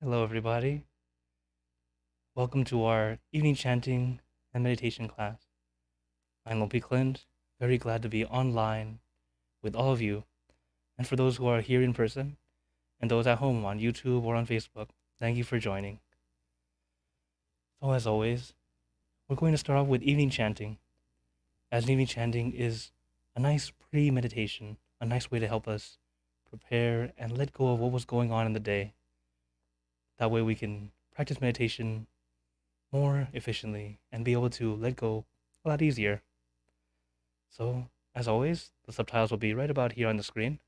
Hello, everybody. Welcome to our evening chanting and meditation class. I'm Klint, very glad to be online with all of you. And for those who are here in person and those at home on YouTube or on Facebook, thank you for joining. So, as always, we're going to start off with evening chanting, as evening chanting is a nice pre meditation, a nice way to help us prepare and let go of what was going on in the day. That way, we can practice meditation more efficiently and be able to let go a lot easier. So, as always, the subtitles will be right about here on the screen,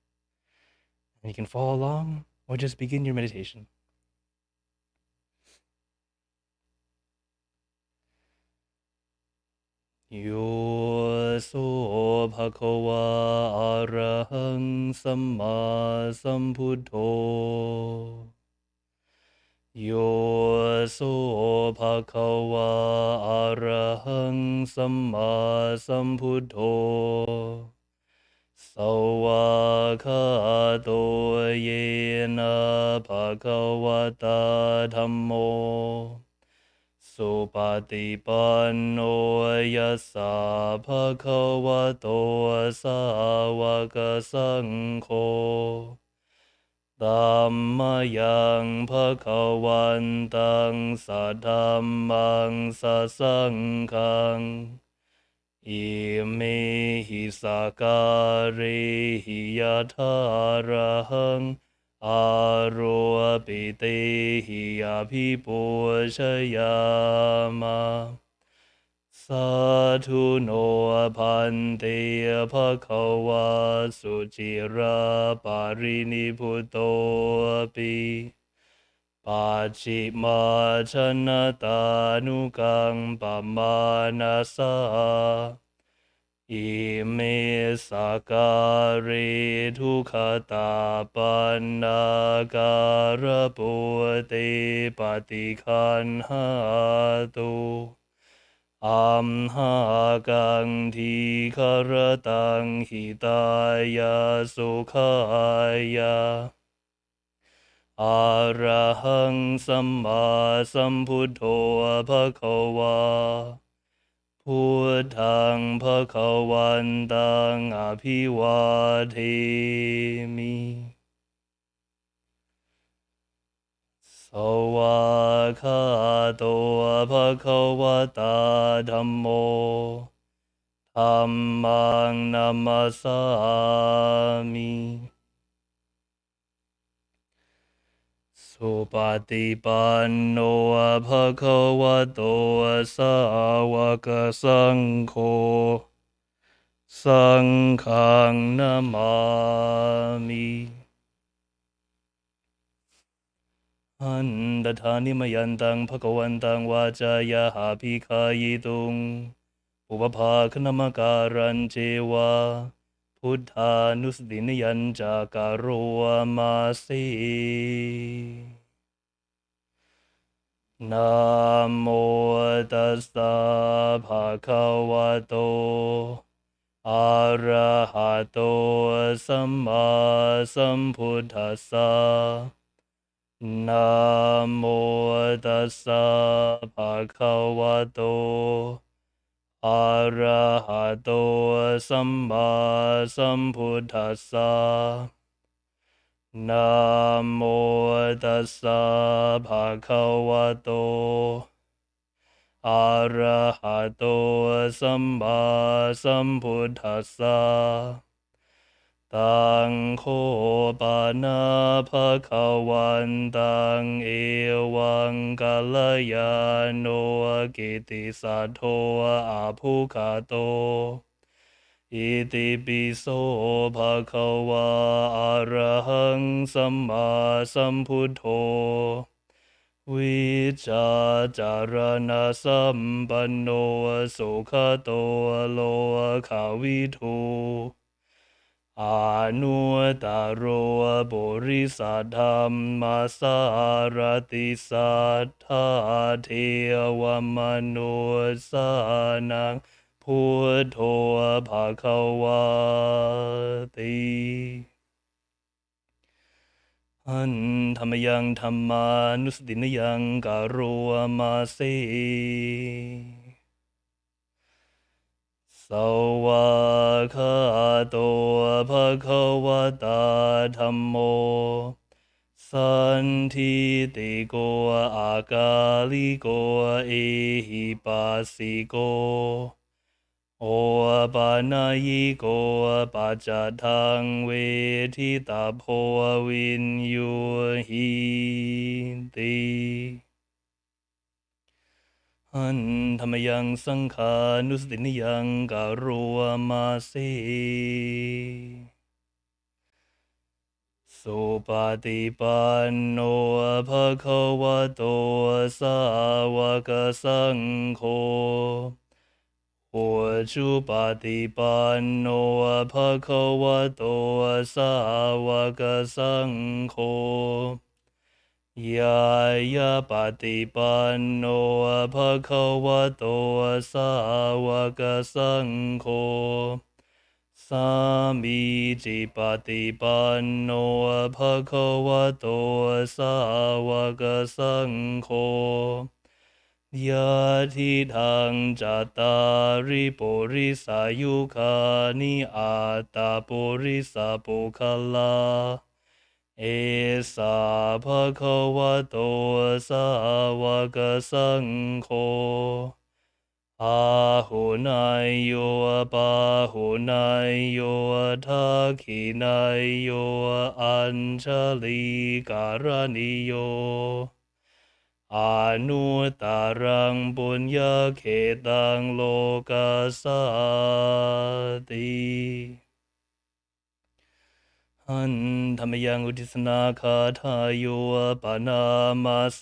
and you can follow along or just begin your meditation. Yo so bhagava arahang samma sambuddho. Yo so bhagava arahang samma sambuddho. Sawakato yena bhagavata dhammo supatipanno yassa bhagavato sāvaka saṅkho Dhammayang bhagavantang sadhammang sasaṅghang Ime hi sakare hi yatharahang aroapite hi abhiposhayama Sadhu no apante bhagava sucira parinibhuto api Pachima chanata nukang pamanasa Ime sakare dukkata pannagara bodhe patikanhatu Amhagang dhikaratang hidaya sukhaya Arahang samma sambuddho bhagava Buddhang bhagavantang abhiwadhemi Sawakato bhagavata dhammo Dhammang namasami Supatipanno bhagavato sāvaka saṅkho Saṅghang namami Andatani mayantang bhagavantang vācaya bhikkhayitung Upapākhanamakaran cewa Buddhanusdiniyan cakaroamase Namo tassa bhagavato arahato samma sambuddhassa Namo tassa bhagavato arahato samma sambuddhassa Namo tassa bhagavato arahato samma sambuddhassa Tangho bana bhagavantang ewang kalayano kiti sato abhukato Iti piso bhagava arahang samma sambuddho Vicacarana sampanno sukhato loa kavitu Anuttaro bodhisattva sarati sattha devamanosanang Buddho bhagavati หันธรรมยังธรรมานุสตินยังกโรมาเซสวากขาโตภะคะวะตาธัมโมสันทิติโกอากาลิโกเอหิปัสสิโกโอปานายิโกปัจจทังเวทิตาโพวินยูหิติหันธรรมยังสังขานุสตินยังกโรมาเซสุปฏิปันโนภะคะวะโตสาวกสังโฆโอชุปฏิปันโนภะคะวะโตสาวกสังโฆยายาปฏิปันโนภะคะวะโตสาวกสังโฆสามีจิปฏิปันโนภะคะวะโตสาวกสังโฆยะทิทังจัตตาริปุริสายุคานิอาตาปุริสาปุคลาเอสาภะคะวะโตสาวกสังโฆอาหุนายโยปาหุนายโยทักขินายโยอัญชลีการณิโยอนุตารังปุญญเขตังโลกัสสติหันธรรมยังอุทิศนาคาทายโยปานามาเส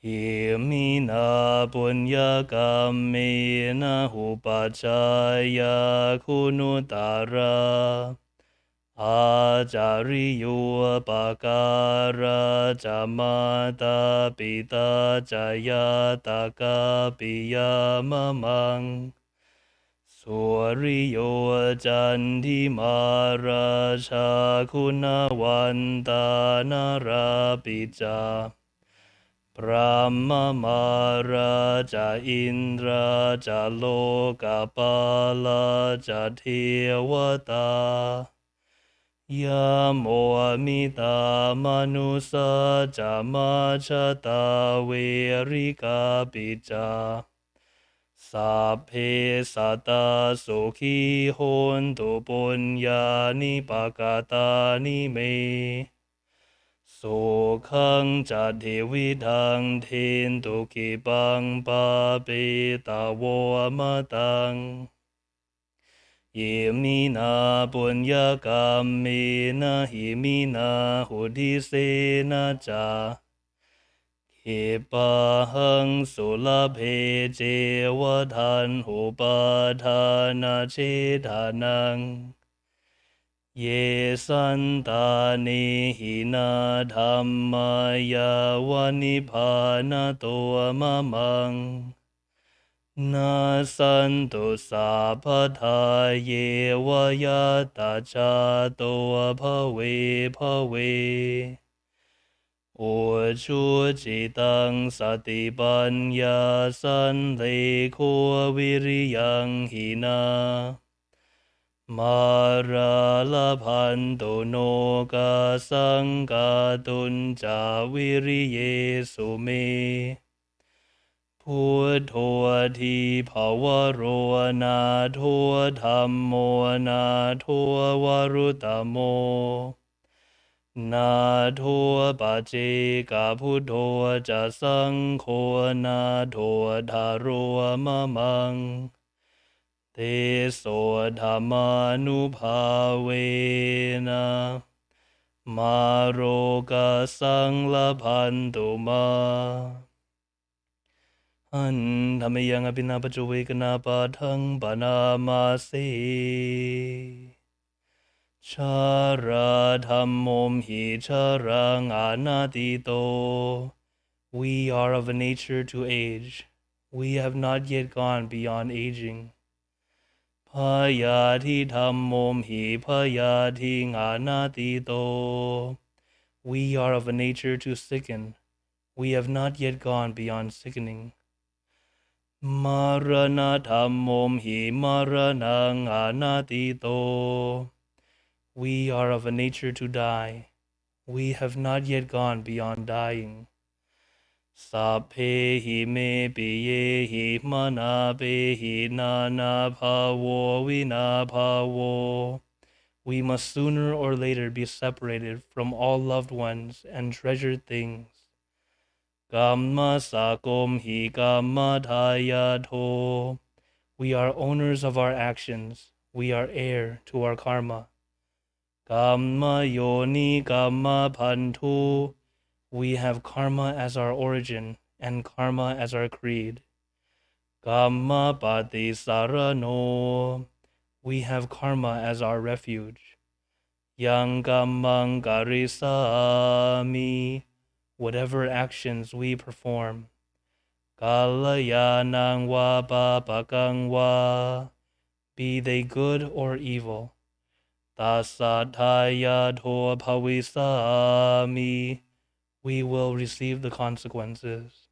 หิมินาปุญญกรรมเมนะหุปัจจายาคุณุตาราอาจาริโยปการาจามาตาปิตาจายาตากาปิยามะมังสุริโยจันทิมาราชาคุณวันตานาราปิจาพระมมาราจาอินทราจาโลกาปาลาจาเทวตายะโมมิตามนุสาจามาชะตาเวริกาปิจาสัพเพสัตตาสุขีโหนตุปุญญานิปกาตานิเมสุขังจัดเทวิทังเทนตุกิปังปาเปตาวมะตังยิมินาปุญญกรรมเมนะหิมินาหุดิเสนะจาขิปะหังสุลเพเจวทันหุปาทานาเชทานังเยสันตานิหินาธรรมายาวนิพานตัวมะมังนาสันตุสาพทาเยวายาตาชาตัวภเวภเวโอชุจิตังสติปัญญาสันเลโควิริยังหินามาราลพันตุโนกาสังกาตุนจาวิริเยสุเมพุทโธทีภาวโรนาโทธรรมโมนาโทวรุตโมนาโทปัจเจกพุทโธจะสังโฆนาโทธาโรมะมังเตโสธรรมานุภาเวนะมาโรกัสสังละพันตุมาหันธรรมยังอภินาปจุเวกนาปาทังปนามาเสชาราธรรมโมมหิชารังอนาติโต We are of a nature to age. We have not yet gone beyond aging. Payati dhammom hi payati nganatito. We are of a nature to sicken. We have not yet gone beyond sickening. Marana dhammom hi maranang anatito. We are of a nature to die. We have not yet gone beyond dying. Sape hi me biye hi mana be hi nana pavo vina pavo. We must sooner or later be separated from all loved ones and treasured things. Gamma sakom hi gamma dhayato. We are owners of our actions. We are heir to our karma. Gamma yoni gamma pantu. We have karma as our origin and karma as our creed. Gamma pati sarano. We have karma as our refuge. Yang gammang garisami. Whatever actions we perform. Kalayanang wa papakang wa. Be they good or evil. Tasataya to bhavisami. We will receive the consequences.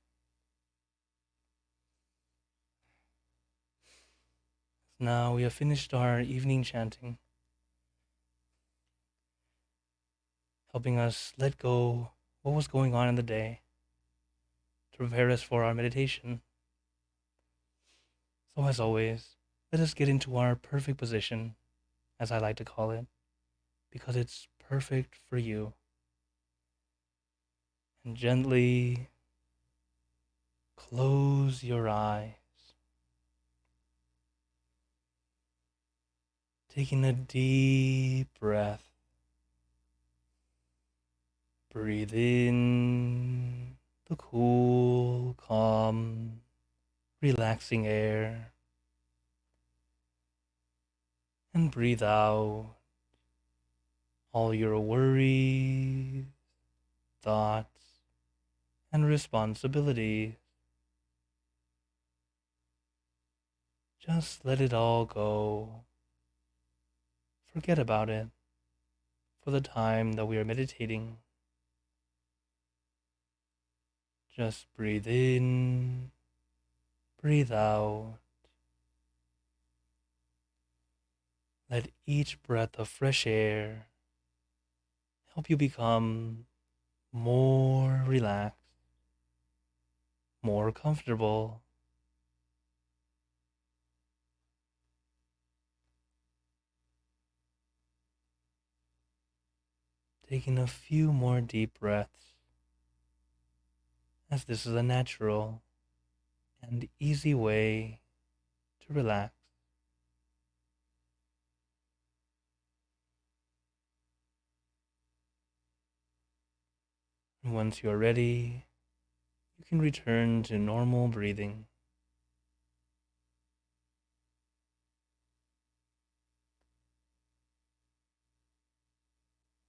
Now we have finished our evening chanting, helping us let go what was going on in the day to prepare us for our meditation. So as always, let us get into our perfect position, as I like to call it, because it's perfect for you. And gently close your eyes, taking a deep breath. Breathe in the cool, calm, relaxing air, and breathe out all your worries, thoughts, and responsibilities. Just let it all go. Forget about it for the time that we are meditating. Just breathe in, breathe out. Let each breath of fresh air help you become more relaxed, more comfortable. Taking a few more deep breaths, as this is a natural and easy way to relax. And once you are ready, you can return to normal breathing.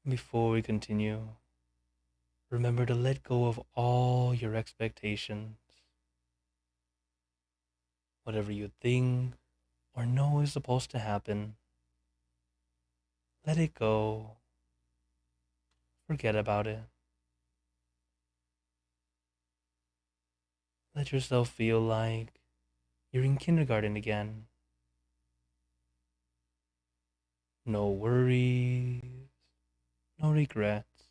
Before we continue, remember to let go of all your expectations. Whatever you think or know is supposed to happen, let it go. Forget about it. Let yourself feel like you're in kindergarten again. No worries, no regrets,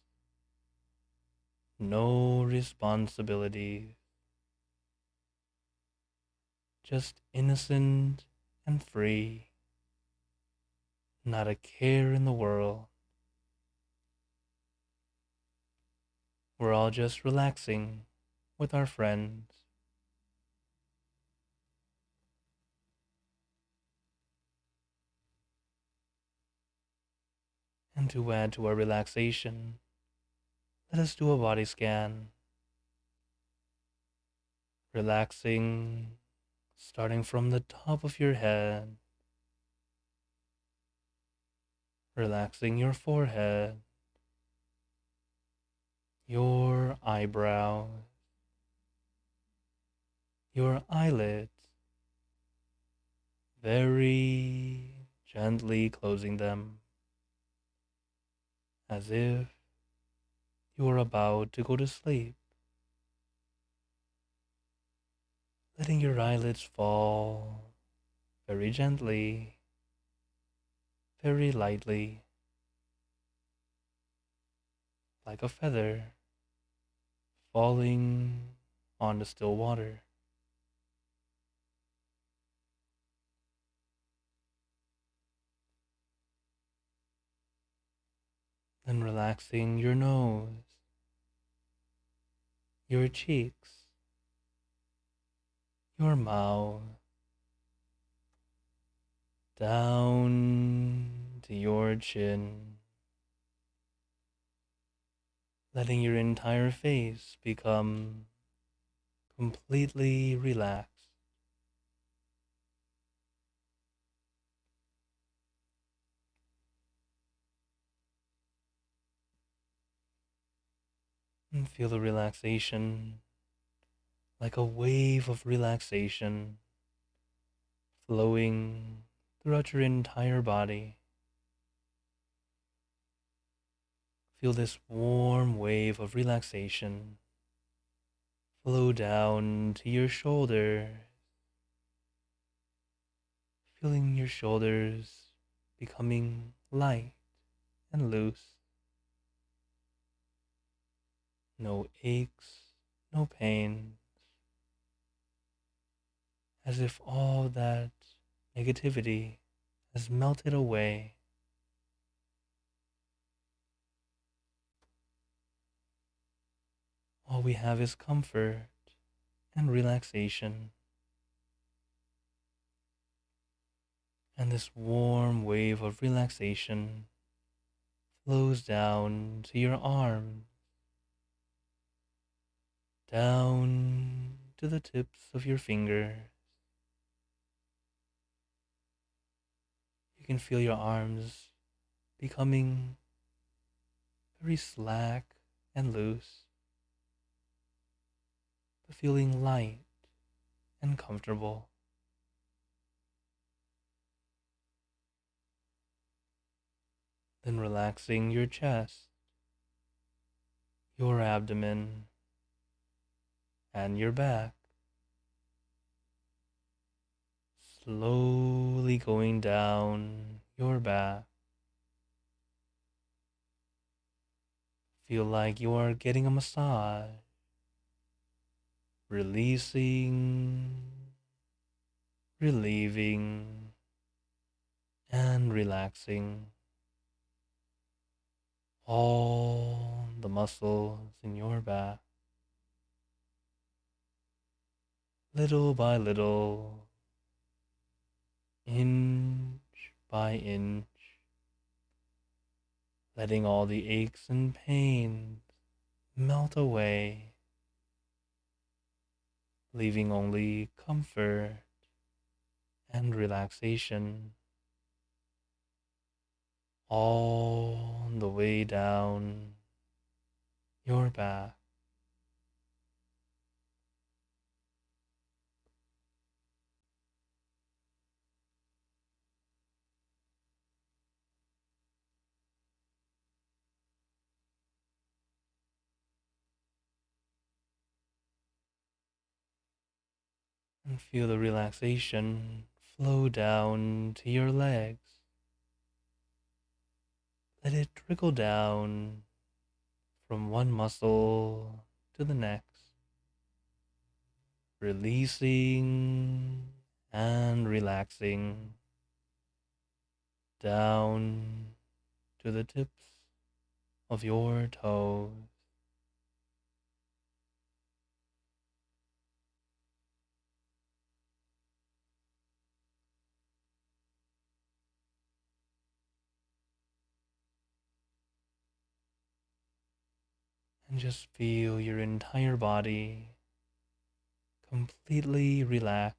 no responsibilities. Just innocent and free. Not a care in the world. We're all just relaxing with our friends. And to add to our relaxation, let us do a body scan. Relaxing, starting from the top of your head. Relaxing your forehead, your eyebrows, your eyelids, very gently closing them as if you are about to go to sleep, letting your eyelids fall very gently, very lightly, like a feather falling on the still water. Then relaxing your nose, your cheeks, your mouth, down to your chin, letting your entire face become completely relaxed. And feel the relaxation like a wave of relaxation flowing throughout your entire body. Feel this warm wave of relaxation flow down to your shoulders, feeling your shoulders becoming light and loose. No aches, no pain, as if all that negativity has melted away. All we have is comfort and relaxation. And this warm wave of relaxation flows down to your arms, down to the tips of your fingers. You can feel your arms becoming very slack and loose, but feeling light and comfortable. Then relaxing your chest, your abdomen, and your back. Slowly going down your back. Feel like you are getting a massage, releasing, relieving, and relaxing all the muscles in your back, little by little, inch by inch, letting all the aches and pains melt away, leaving only comfort and relaxation all the way down your back. And feel the relaxation flow down to your legs. Let it trickle down from one muscle to the next, releasing and relaxing down to the tips of your toes. And just feel your entire body completely relaxed,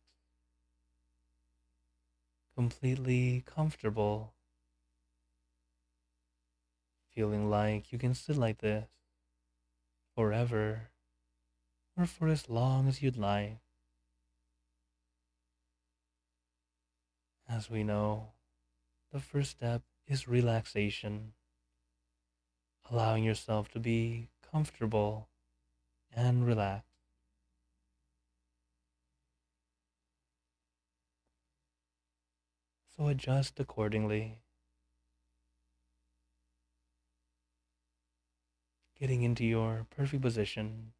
completely comfortable, feeling like you can sit like this forever or for as long as you'd like. As we know, the first step is relaxation, allowing yourself to be comfortable and relaxed. So adjust accordingly, getting into your perfect position,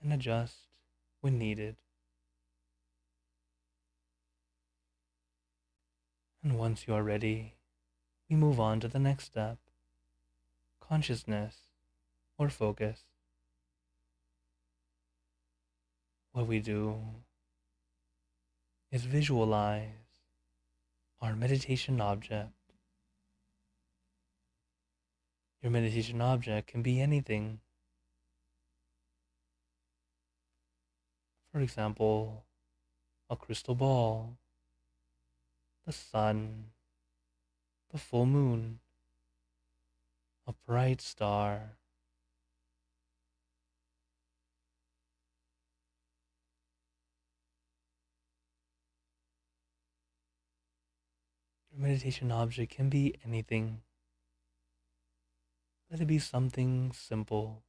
and adjust when needed. And once you are ready, we move on to the next step, consciousness or focus. What we do is visualize our meditation object. Your meditation object can be anything. For example, a crystal ball, the sun, the full moon, a bright star. Your meditation object can be anything. Let it be something simple,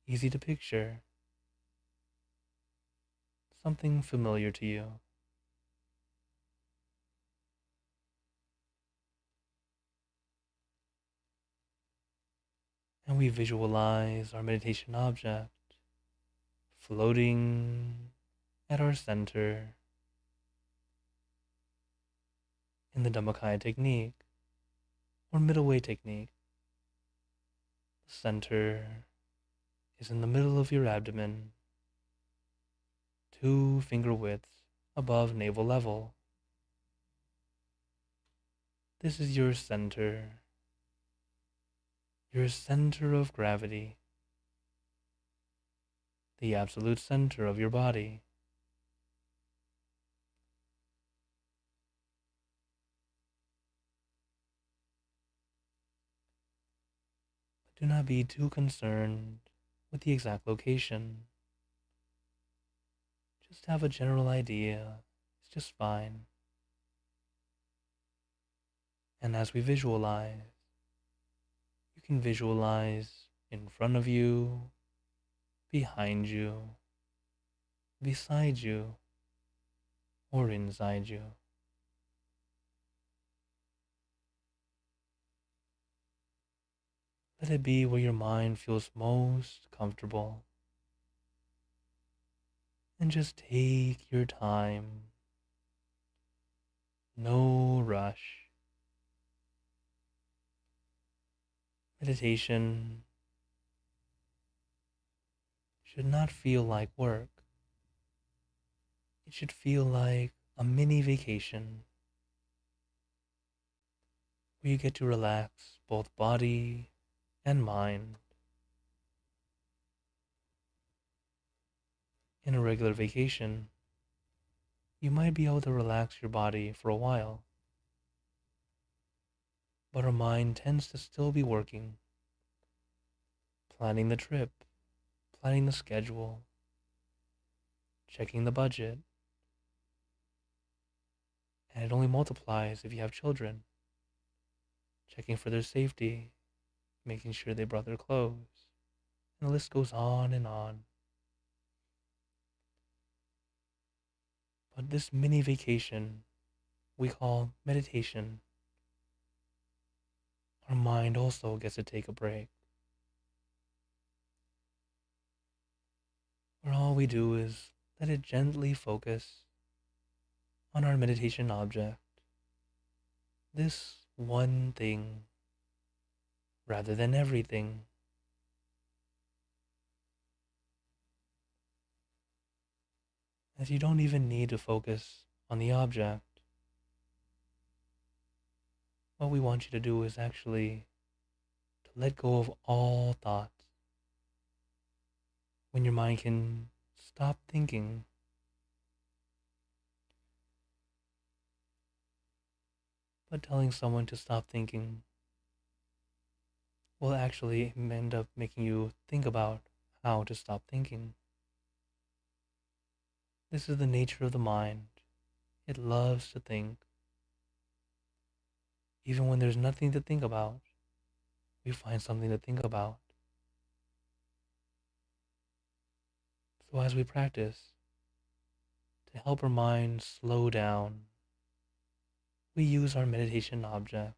easy to picture, something familiar to you. And we visualize our meditation object floating at our center in the Dhammakaya technique or middle way technique. The center is in the middle of your abdomen, 2 finger widths above navel level. This is your center of gravity, the absolute center of your body. But do not be too concerned with the exact location. Just have a general idea. It's just fine. And as we visualize, you can visualize in front of you, behind you, beside you, or inside you. Let it be where your mind feels most comfortable. And just take your time. No rush. Meditation should not feel like work. It should feel like a mini vacation where you get to relax both body and mind. In a regular vacation, you might be able to relax your body for a while, but our mind tends to still be working, planning the trip, planning the schedule, checking the budget, and it only multiplies if you have children, checking for their safety, making sure they brought their clothes, and the list goes on and on. But this mini vacation we call meditation, our mind also gets to take a break. Where all we do is let it gently focus on our meditation object, this one thing, rather than everything. As you don't even need to focus on the object. What we want you to do is actually to let go of all thoughts. When your mind can stop thinking, but telling someone to stop thinking will actually end up making you think about how to stop thinking. This is the nature of the mind. It loves to think. Even when there's nothing to think about, we find something to think about. So as we practice, to help our mind slow down, we use our meditation object,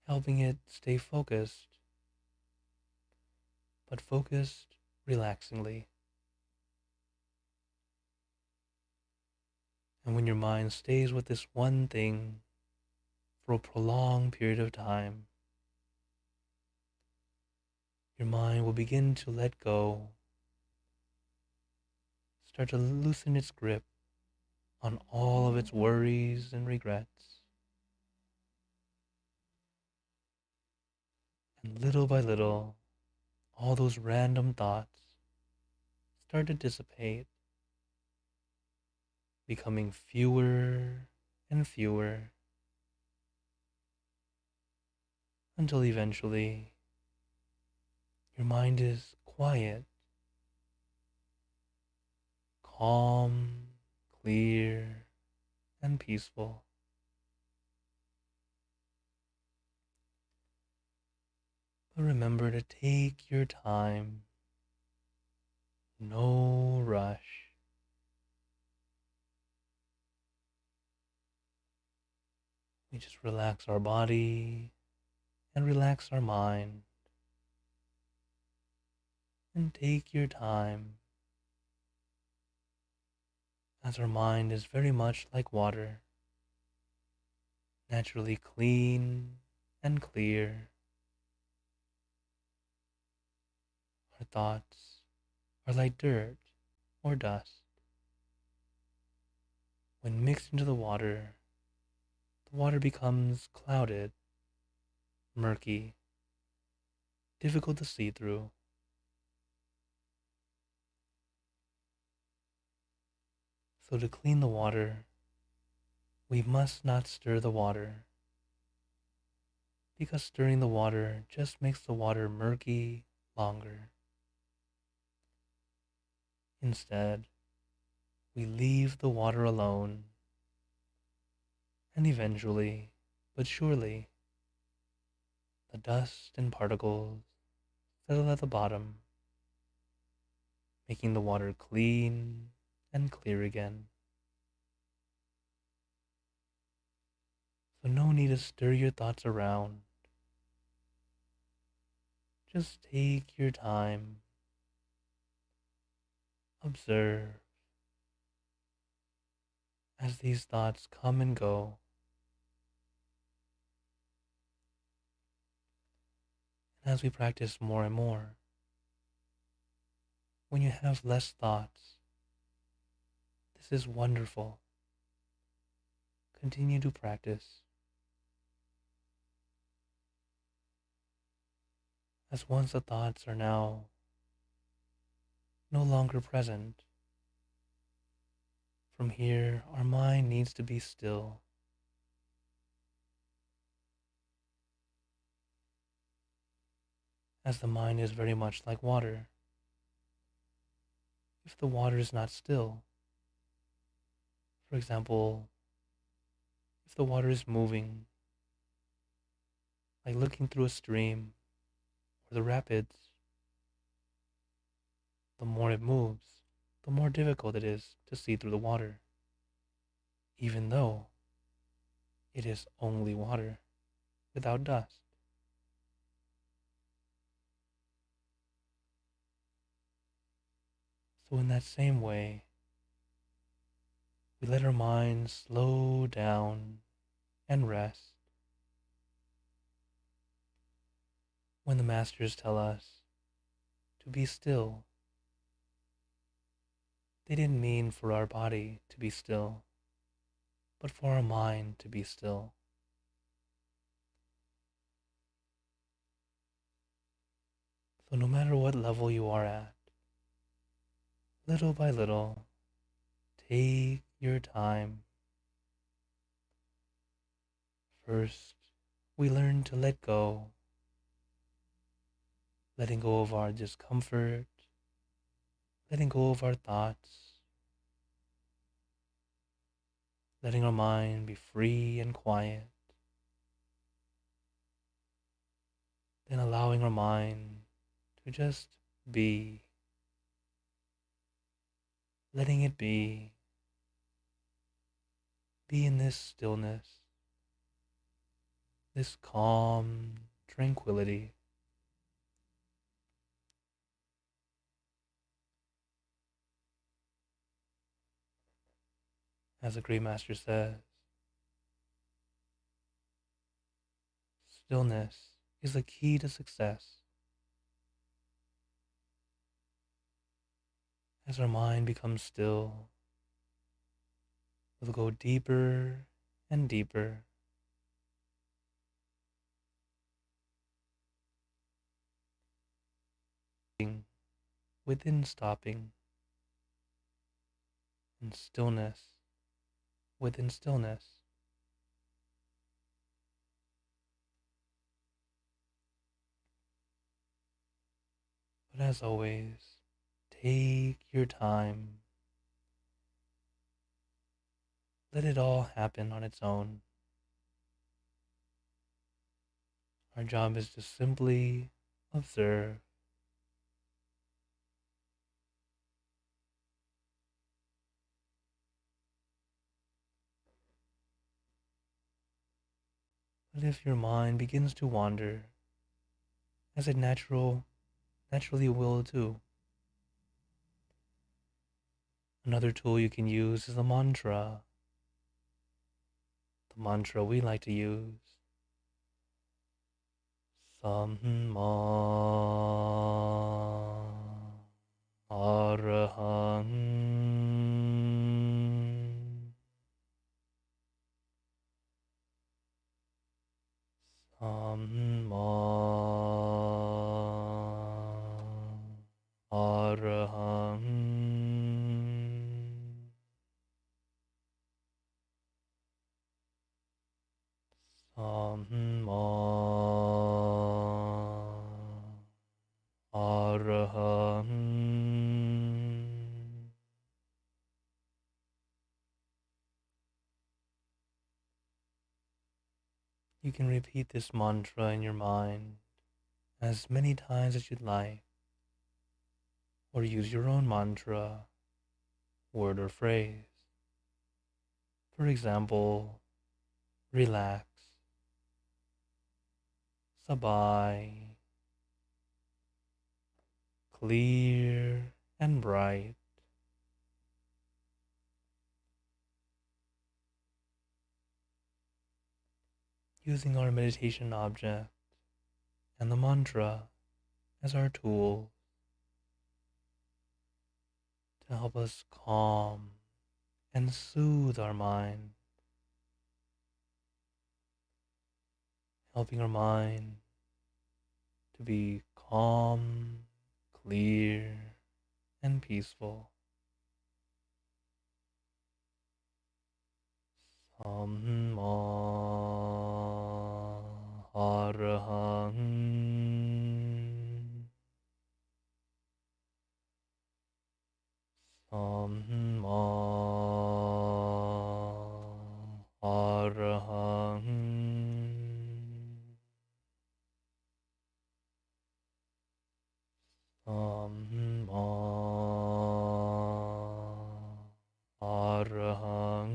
helping it stay focused, but focused relaxingly. And when your mind stays with this one thing for a prolonged period of time, your mind will begin to let go, start to loosen its grip on all of its worries and regrets. And little by little, all those random thoughts start to dissipate, becoming fewer and fewer until eventually your mind is quiet, calm, clear, and peaceful. But remember to take your time, no rush. We just relax our body and relax our mind and take your time, as our mind is very much like water, naturally clean and clear. Our thoughts are like dirt or dust. When mixed into the water becomes clouded, murky, difficult to see through. So to clean the water, we must not stir the water, because stirring the water just makes the water murky longer. Instead, we leave the water alone, and eventually, but surely, the dust and particles settle at the bottom, making the water clean and clear again. So no need to stir your thoughts around. Just take your time, observe as these thoughts come and go. And as we practice more and more, when you have less thoughts, this is wonderful. Continue to practice. As once the thoughts are now no longer present, from here our mind needs to be still. As the mind is very much like water. If the water is not still, for example, if the water is moving, like looking through a stream or the rapids, the more it moves, the more difficult it is to see through the water, even though it is only water without dust. So in that same way, we let our minds slow down and rest. When the masters tell us to be still, they didn't mean for our body to be still, but for our mind to be still. So no matter what level you are at, little by little, take your time. First, we learn to let go, letting go of our discomfort, letting go of our thoughts, letting our mind be free and quiet, then allowing our mind to just be, letting it be in this stillness, this calm tranquility. As the great master says, stillness is the key to success. As our mind becomes still, we'll go deeper and deeper, within stopping, and stillness within stillness. But as always, take your time. Let it all happen on its own. Our job is to simply observe. But if your mind begins to wander, as it naturally will too, another tool you can use is a mantra. The mantra we like to use. Samma Arahant. Samma Arahant. Samma Arahant. You can repeat this mantra in your mind as many times as you'd like, or use your own mantra, word or phrase. For example, relax, sabay, clear and bright. Using our meditation object and the mantra as our tool to help us calm and soothe our mind, helping our mind to be calm, clear, and peaceful. Samma Arahant. Samma Arahant. Samma Arahant.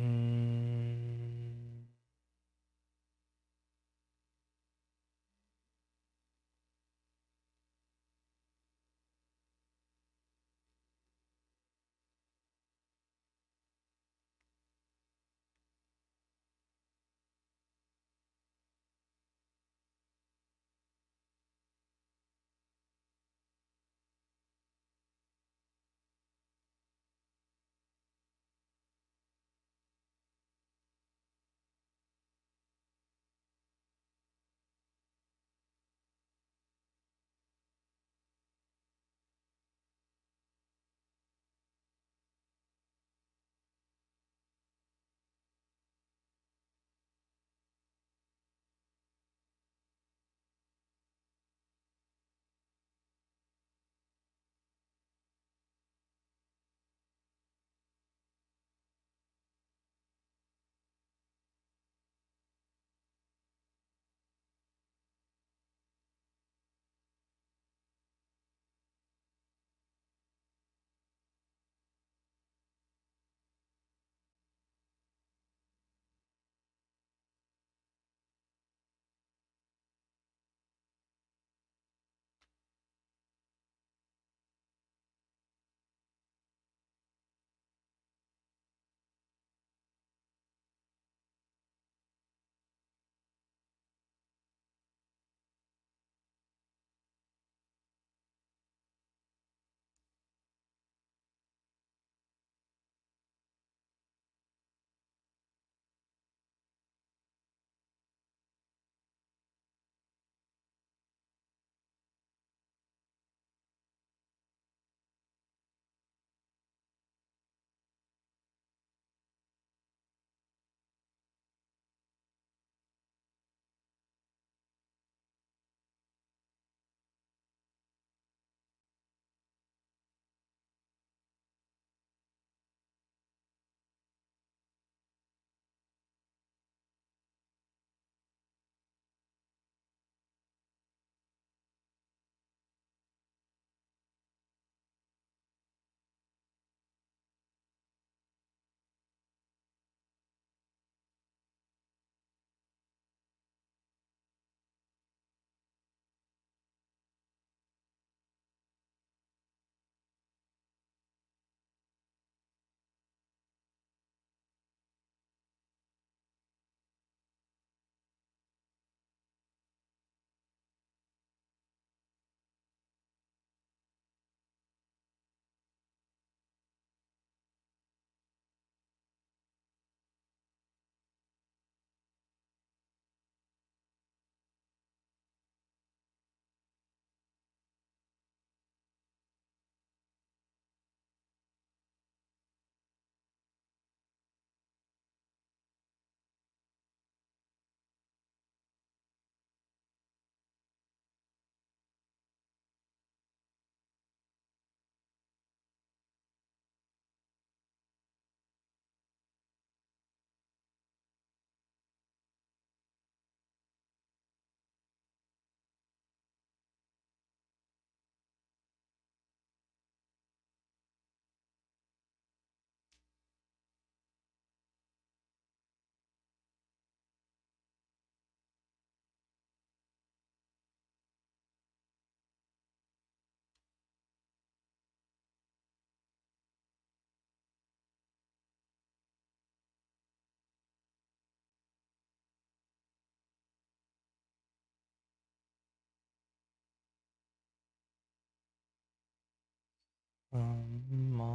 Samma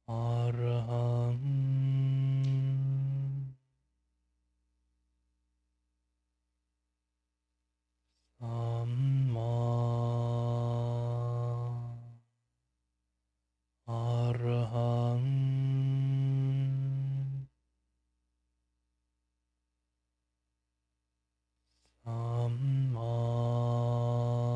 Araham Samma Araham Samma Araham.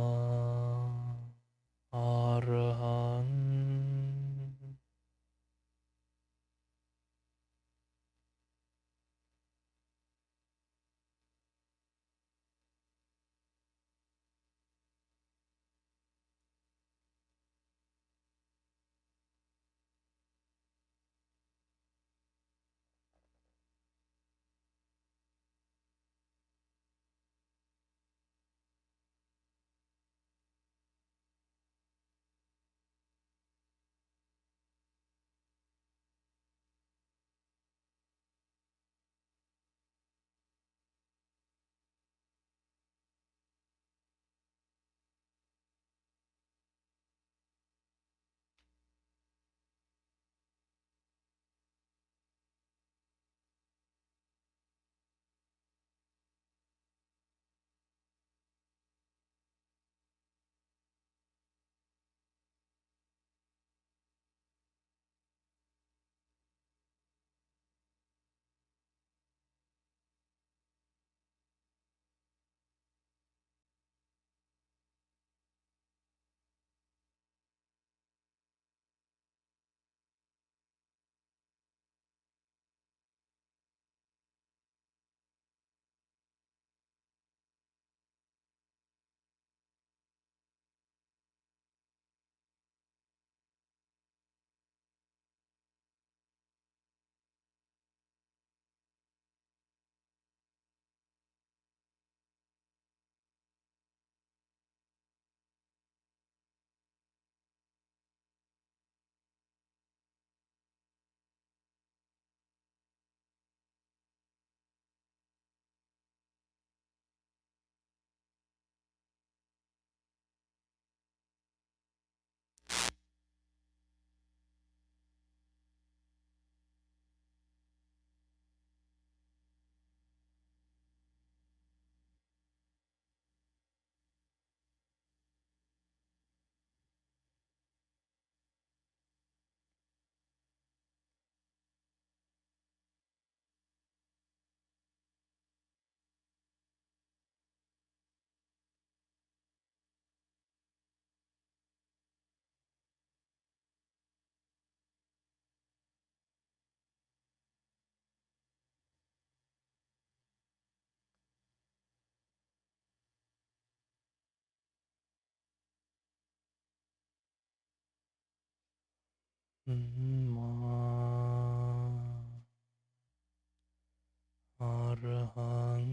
Araham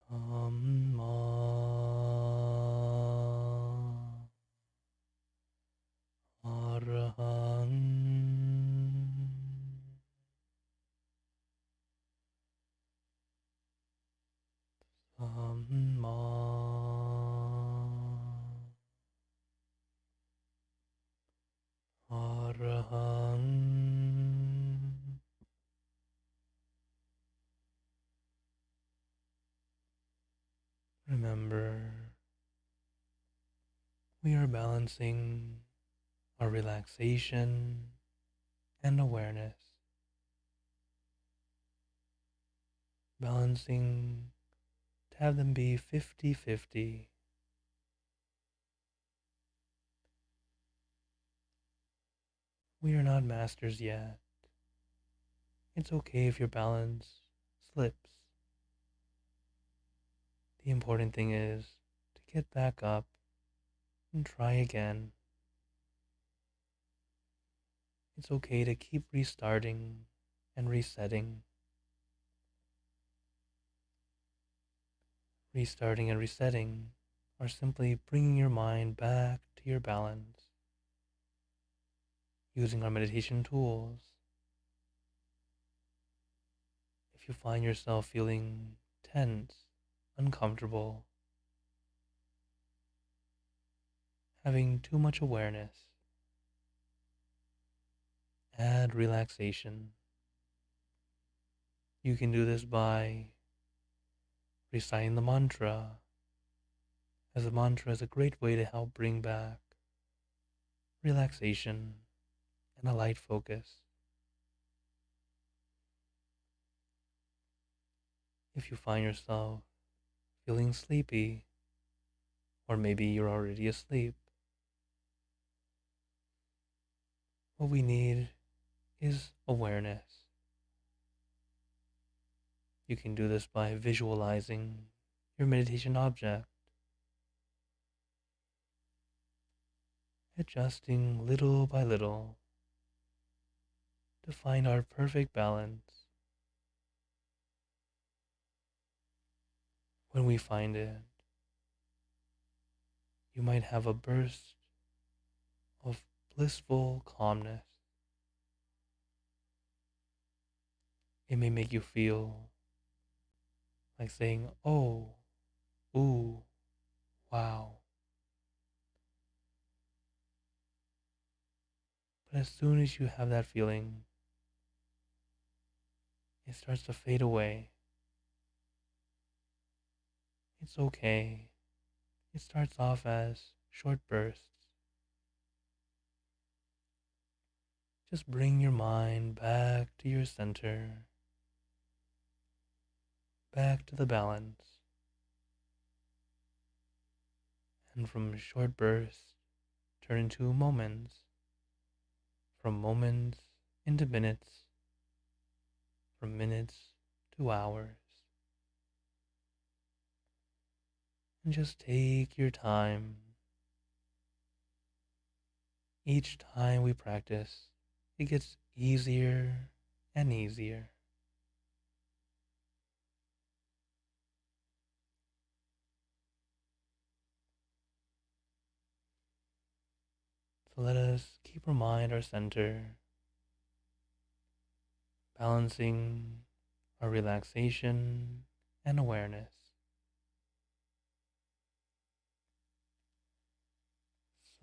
Samma Araham Samma Araham. Remember, we are balancing our relaxation and awareness, balancing to have them be 50-50. We are not masters yet. It's okay if your balance slips. The important thing is to get back up and try again. It's okay to keep restarting and resetting. Restarting and resetting are simply bringing your mind back to your balance using our meditation tools. If you find yourself feeling tense, uncomfortable, having too much awareness, add relaxation. You can do this by reciting the mantra, as the mantra is a great way to help bring back relaxation and a light focus. If you find yourself feeling sleepy, or maybe you're already asleep, what we need is awareness. You can do this by visualizing your meditation object, adjusting little by little to find our perfect balance. When we find it, you might have a burst of blissful calmness. It may make you feel like saying, oh, ooh, wow. But as soon as you have that feeling, it starts to fade away. It's okay. It starts off as short bursts. Just bring your mind back to your center, back to the balance. And from short bursts, turn into moments. From moments into minutes. From minutes to hours. And just take your time. Each time we practice, it gets easier and easier. So let us keep our mind our center, balancing our relaxation and awareness.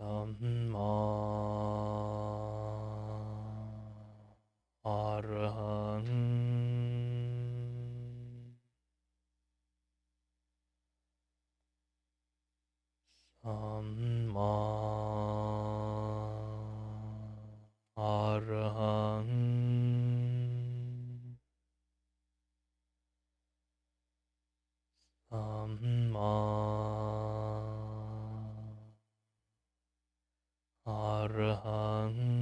Samma Arahant Samma Arahant Samma Arahant.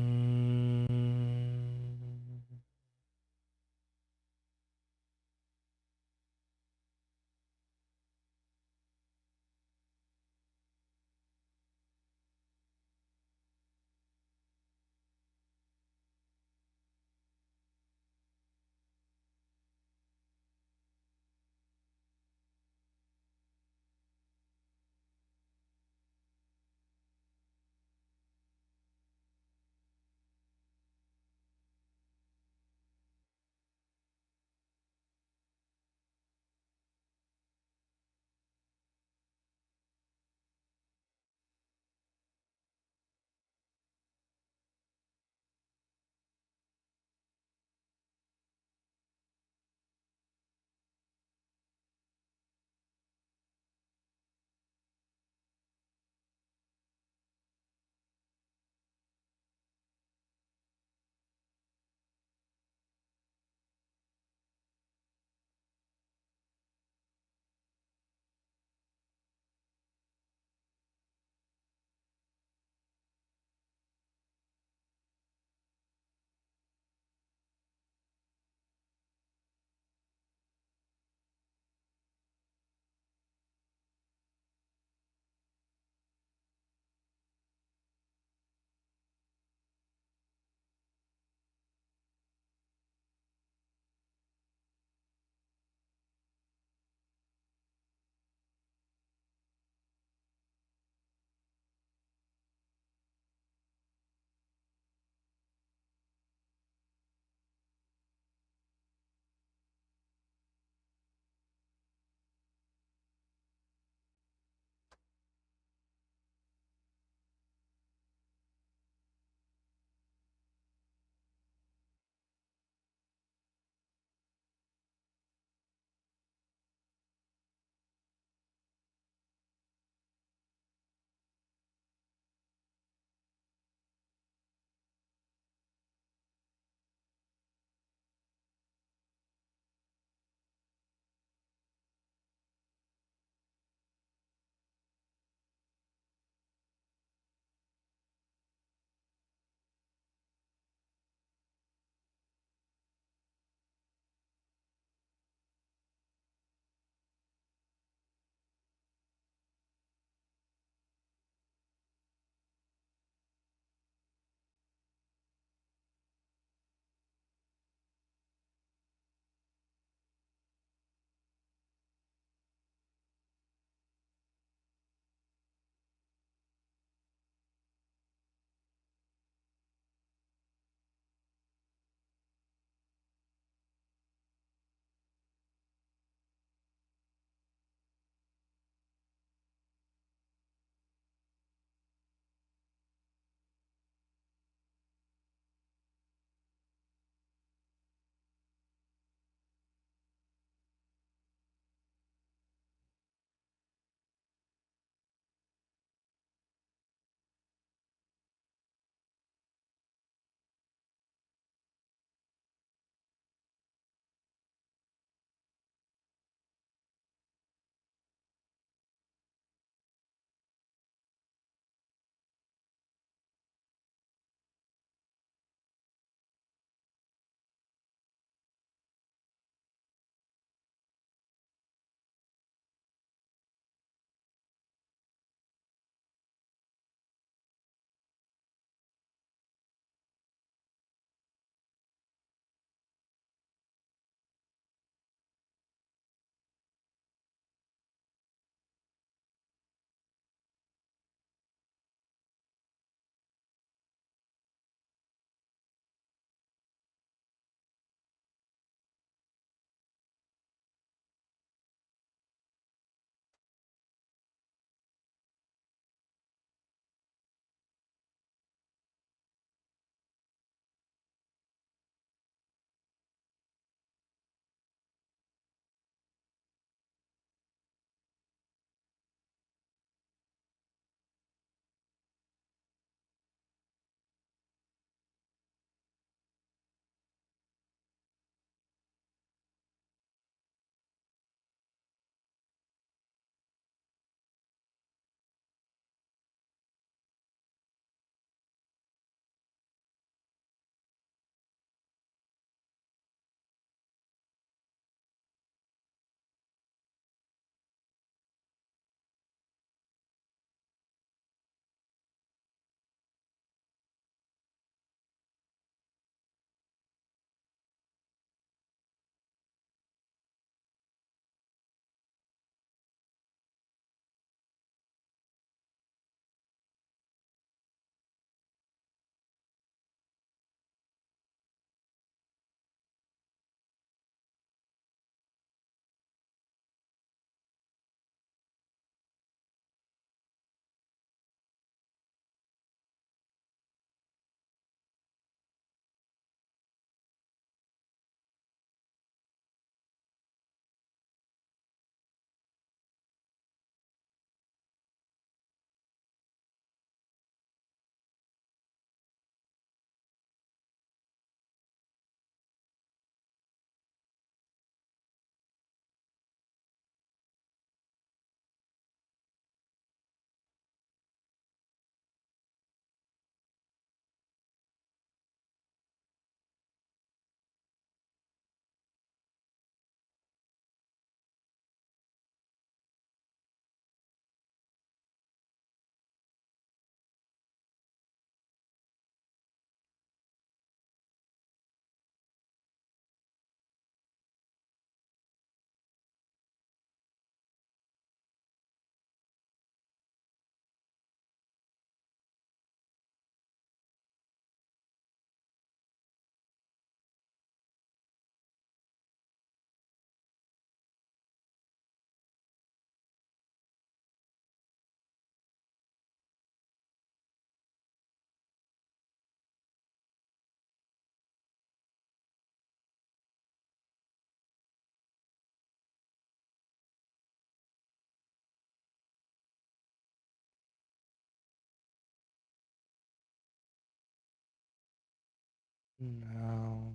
Now,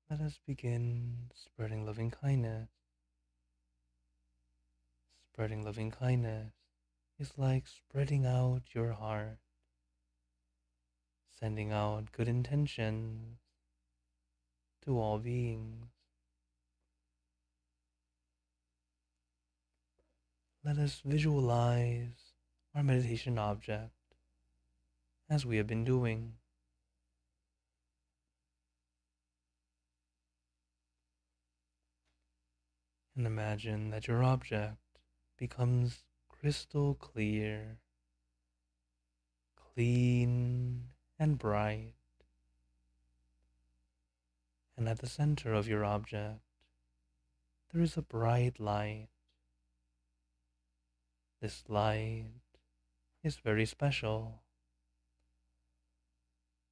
let us begin spreading loving kindness. Spreading loving kindness is like spreading out your heart, sending out good intentions to all beings. Let us visualize our meditation object as we have been doing, and imagine that your object becomes crystal clear, clean, and bright, and at the center of your object there is a bright light. This light is very special.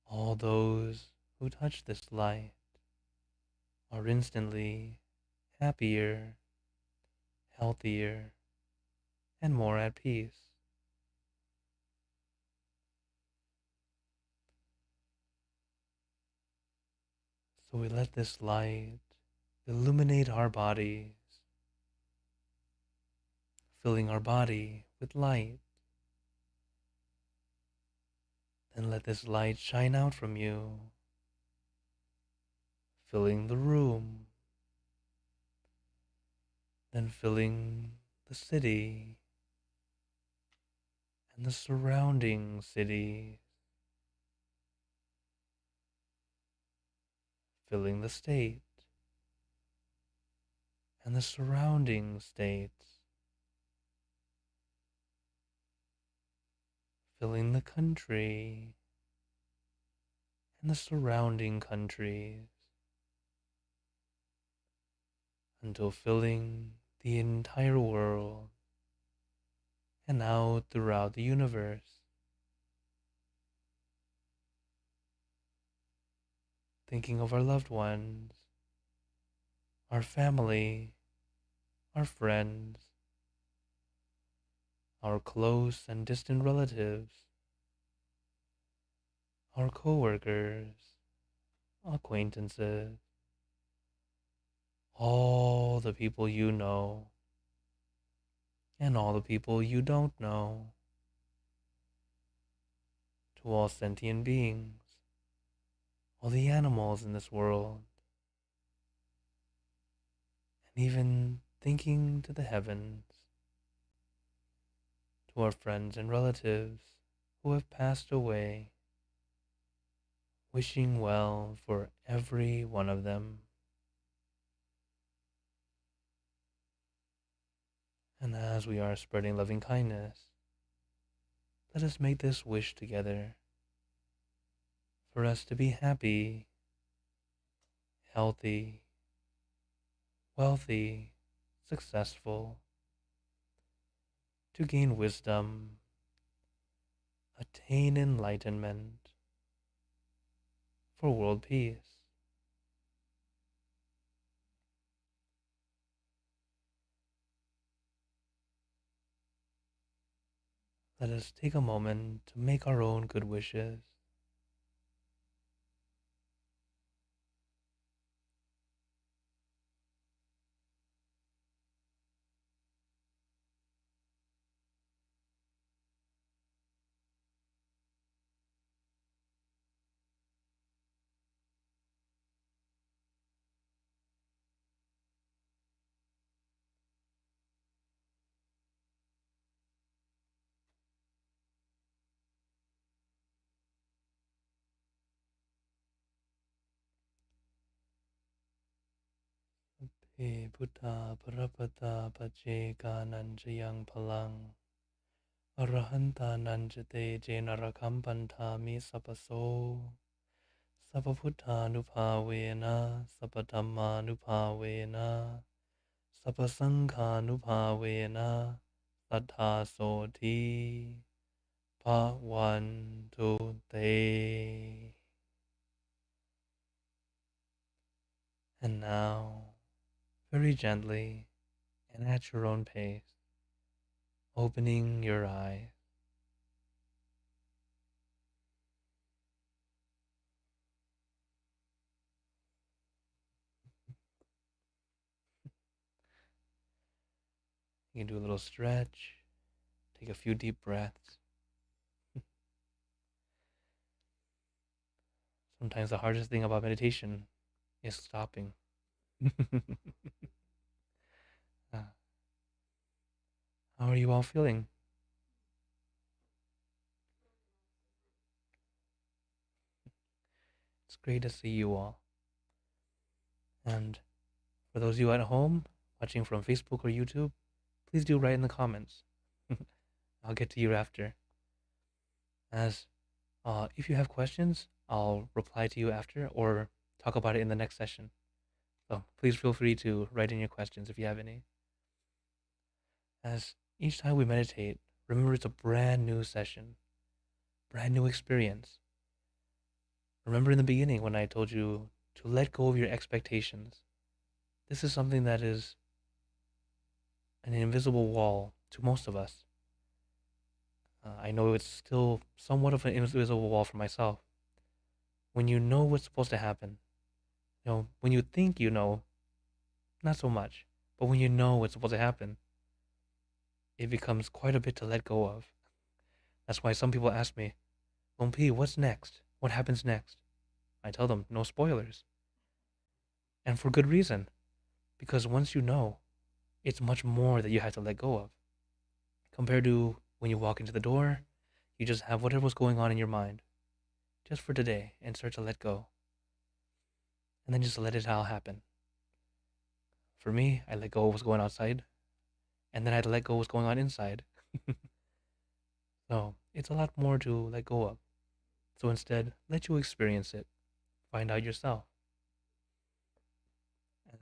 All those who touch this light are instantly happier, healthier, and more at peace. So we let this light illuminate our bodies, filling our body with light. Then let this light shine out from you, filling the room, then filling the city and the surrounding cities, filling the state and the surrounding states, filling the country and the surrounding countries, until filling the entire world and out throughout the universe. Thinking of our loved ones, our family, our friends, our close and distant relatives, our coworkers, acquaintances, all the people you know, and all the people you don't know, to all sentient beings, all the animals in this world, and even thinking to the heavens, to our friends and relatives who have passed away, wishing well for every one of them. And as we are spreading loving kindness, let us make this wish together for us to be happy, healthy, wealthy, successful, to gain wisdom, attain enlightenment, for world peace. Let us take a moment to make our own good wishes. He Buddha Parapata Pache Nanjayang Palang Arahanta Nanjate Jenarakampanta Mi Sapaso Sapaputa Nupavena Sapatama Nupavena Sapasangha Nupavena Sattha Soti Pa 1, 2, 3. And now, very gently and at your own pace, opening your eyes. You can do a little stretch, take a few deep breaths. Sometimes the hardest thing about meditation is stopping. Uh, how are you all feeling? It's great to see you all. And for those of you at home watching from Facebook or YouTube, please do write in the comments. I'll get to you after. As if you have questions, I'll reply to you after or talk about it in the next session. So please feel free to write in your questions if you have any. As each time we meditate, remember it's a brand new session, brand new experience. Remember in the beginning when I told you to let go of your expectations. This is something that is an invisible wall to most of us. I know it's still somewhat of an invisible wall for myself. When you know what's supposed to happen, when you think you know, not so much. But when you know what's supposed to happen, it becomes quite a bit to let go of. That's why some people ask me, P, what's next? What happens next? I tell them, no spoilers. And for good reason. Because once you know, it's much more that you have to let go of. Compared to when you walk into the door, you just have whatever's going on in your mind, just for today, and start to let go. And then just let it all happen. For me, I let go of what's going outside, and then I let go of what's going on inside. So it's a lot more to let go of. So instead, let you experience it, find out yourself.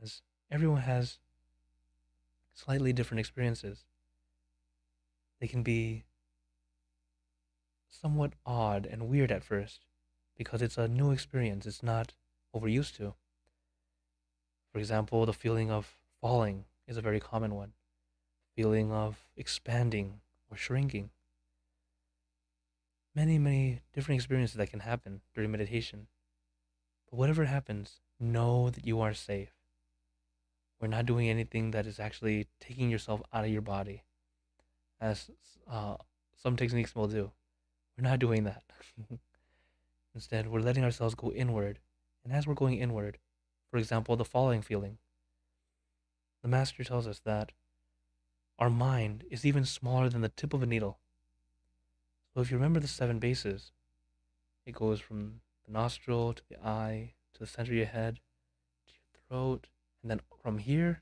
As everyone has slightly different experiences, they can be somewhat odd and weird at first because it's a new experience, it's not what we're used to. For example, the feeling of falling is a very common one, feeling of expanding or shrinking. Many, many different experiences that can happen during meditation. But whatever happens, know that you are safe. We're not doing anything that is actually taking yourself out of your body, as uh, some techniques will do. We're not doing that. Instead, we're letting ourselves go inward. And as we're going inward, for example, the falling feeling, the master tells us that our mind is even smaller than the tip of a needle. So if you remember the seven bases, it goes from the nostril to the eye to the center of your head to your throat, and then from here,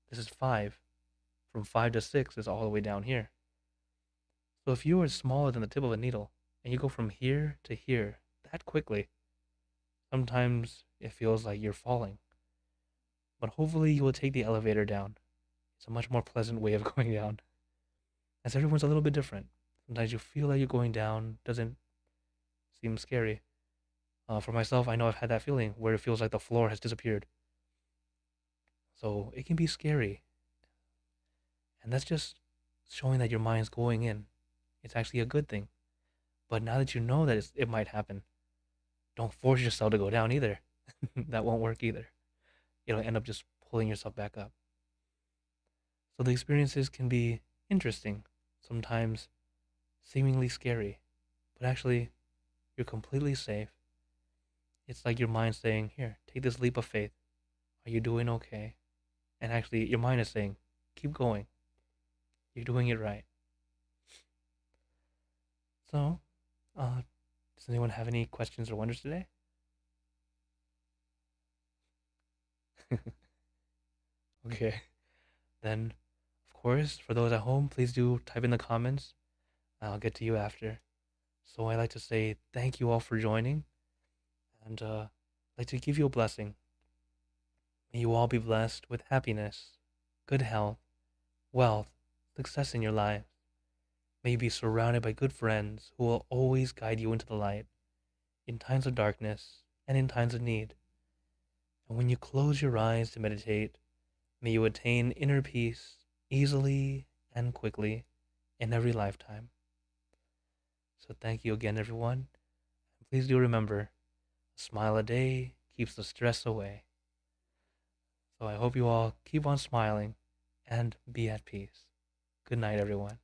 this is five. From 5 to 6 is all the way down here. So if you are smaller than the tip of a needle and you go from here to here that quickly, sometimes it feels like you're falling. But hopefully you will take the elevator down. It's a much more pleasant way of going down. As everyone's a little bit different. Sometimes you feel like you're going down, doesn't seem scary. For myself, I know I've had that feeling where it feels like the floor has disappeared. So it can be scary. And that's just showing that your mind's going in. It's actually a good thing. But now that you know that it might happen, don't force yourself to go down either. That won't work either. It'll end up just pulling yourself back up. So the experiences can be interesting, sometimes seemingly scary, but actually you're completely safe. It's like your mind saying, here, take this leap of faith. Are you doing okay? And actually your mind is saying, keep going. You're doing it right. So, does anyone have any questions or wonders today? Okay. Then, of course, for those at home, please do type in the comments. I'll get to you after. So I'd like to say thank you all for joining, and I'd like to give you a blessing. May you all be blessed with happiness, good health, wealth, success in your life. May you be surrounded by good friends who will always guide you into the light in times of darkness and in times of need. And when you close your eyes to meditate, may you attain inner peace easily and quickly in every lifetime. So thank you again, everyone. And please do remember, a smile a day keeps the stress away. So I hope you all keep on smiling and be at peace. Good night, everyone.